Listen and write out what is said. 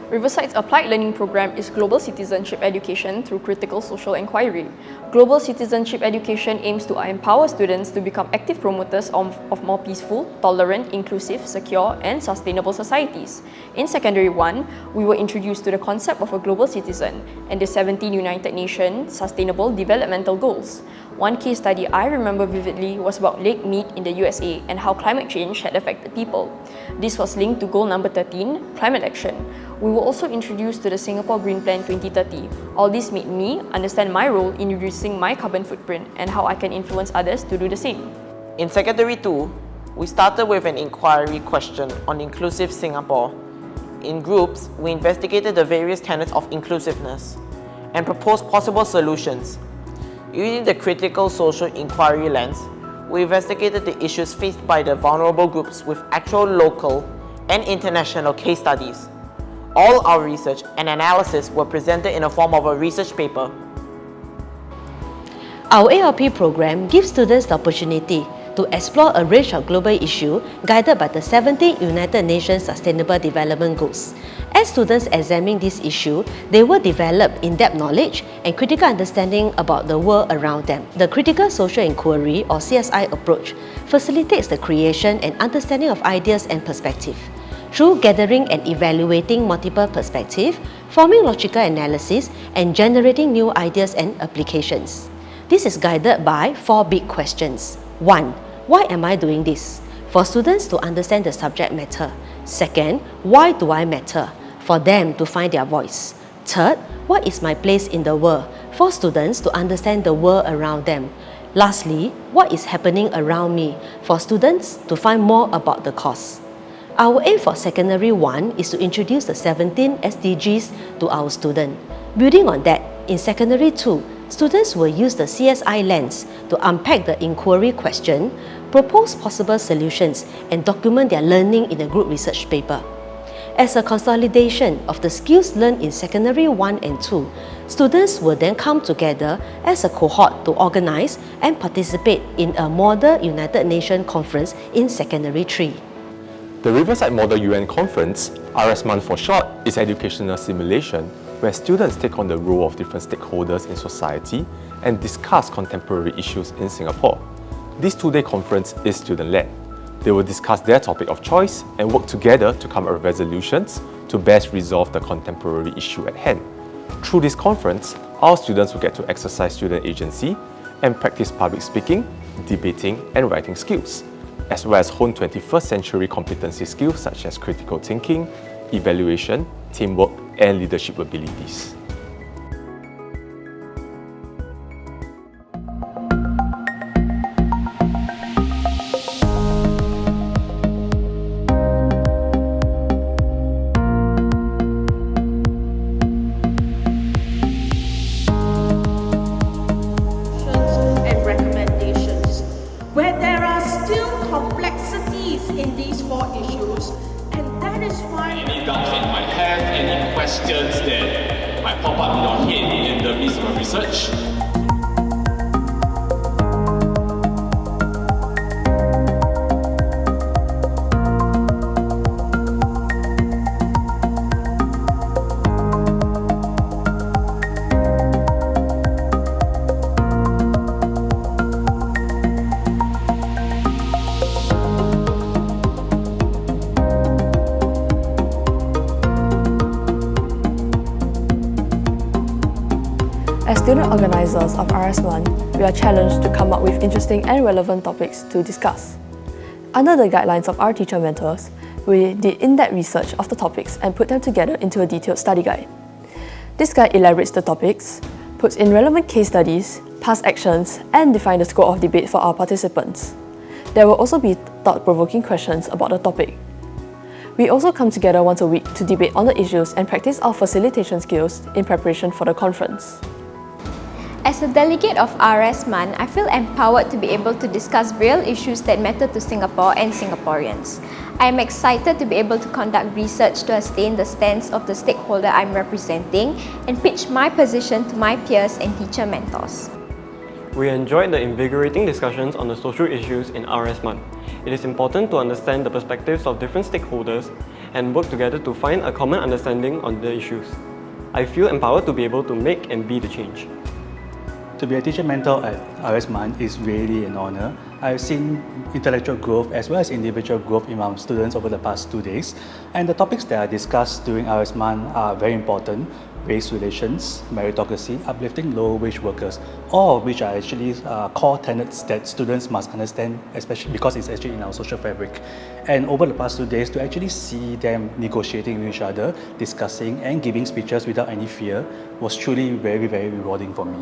Riverside's Applied Learning Programme is global citizenship education through critical social inquiry. Global citizenship education aims to empower students to become active promoters of more peaceful, tolerant, inclusive, secure, and sustainable societies. In Secondary 1, we were introduced to the concept of a global citizen and the 17 United Nations Sustainable Developmental Goals. One case study I remember vividly was about Lake Mead in the USA and how climate change had affected people. This was linked to goal number 13, climate action. We were also introduced to the Singapore Green Plan 2030. All this made me understand my role in reducing my carbon footprint and how I can influence others to do the same. In Secondary 2, we started with an inquiry question on inclusive Singapore. In groups, we investigated the various tenets of inclusiveness and proposed possible solutions. Using the critical social inquiry lens, we investigated the issues faced by the vulnerable groups with actual local and international case studies. All our research and analysis were presented in the form of a research paper. Our ALP program gives students the opportunity to explore a range of global issues guided by the 17 United Nations Sustainable Development Goals. As students examine this issue, they will develop in-depth knowledge and critical understanding about the world around them. The Critical Social Inquiry or CSI approach facilitates the creation and understanding of ideas and perspective. Through gathering and evaluating multiple perspectives, forming logical analysis, and generating new ideas and applications. This is guided by 4 big questions. 1. Why am I doing this? For students to understand the subject matter. 2nd, why do I matter? For them to find their voice. 3rd, what is my place in the world? For students to understand the world around them. Lastly, what is happening around me? For students to find more about the cause. Our aim for Secondary 1 is to introduce the 17 SDGs to our students. Building on that, in Secondary 2, students will use the CSI lens to unpack the inquiry question, propose possible solutions, and document their learning in a group research paper. As a consolidation of the skills learned in Secondary 1 and 2, students will then come together as a cohort to organize and participate in a Model United Nations Conference in Secondary 3. The Riverside Model UN Conference, RS-MON for short, is educational simulation where students take on the role of different stakeholders in society and discuss contemporary issues in Singapore. This 2-day conference is student-led. They will discuss their topic of choice and work together to come up with resolutions to best resolve the contemporary issue at hand. Through this conference, our students will get to exercise student agency and practice public speaking, debating, and writing skills, as well as hone 21st century competency skills such as critical thinking, evaluation, teamwork, and leadership abilities. And recommendations, where there are still complexities in these 4 issues, and that is why any doubts that you might have, any questions that might pop up in your head in the midst of your research. As student organisers of RS-MON, we are challenged to come up with interesting and relevant topics to discuss. Under the guidelines of our teacher mentors, we did in-depth research of the topics and put them together into a detailed study guide. This guide elaborates the topics, puts in relevant case studies, past actions, and defines the scope of debate for our participants. There will also be thought-provoking questions about the topic. We also come together once a week to debate on the issues and practice our facilitation skills in preparation for the conference. As a delegate of RS-MON, I feel empowered to be able to discuss real issues that matter to Singapore and Singaporeans. I am excited to be able to conduct research to sustain the stance of the stakeholder I'm representing and pitch my position to my peers and teacher mentors. We enjoyed the invigorating discussions on the social issues in RS-MON. it is important to understand the perspectives of different stakeholders and work together to find a common understanding on the issues. I feel empowered to be able to make and be the change. To be a teacher mentor at RSMAN is really an honor. I've seen intellectual growth as well as individual growth in our students over the past 2 days. And the topics that are discussed during RSMAN are very important. Race relations, meritocracy, uplifting low-wage workers, all of which are actually core tenets that students must understand, especially because it's actually in our social fabric. And over the past 2 days, to actually see them negotiating with each other, discussing and giving speeches without any fear was truly very, very rewarding for me.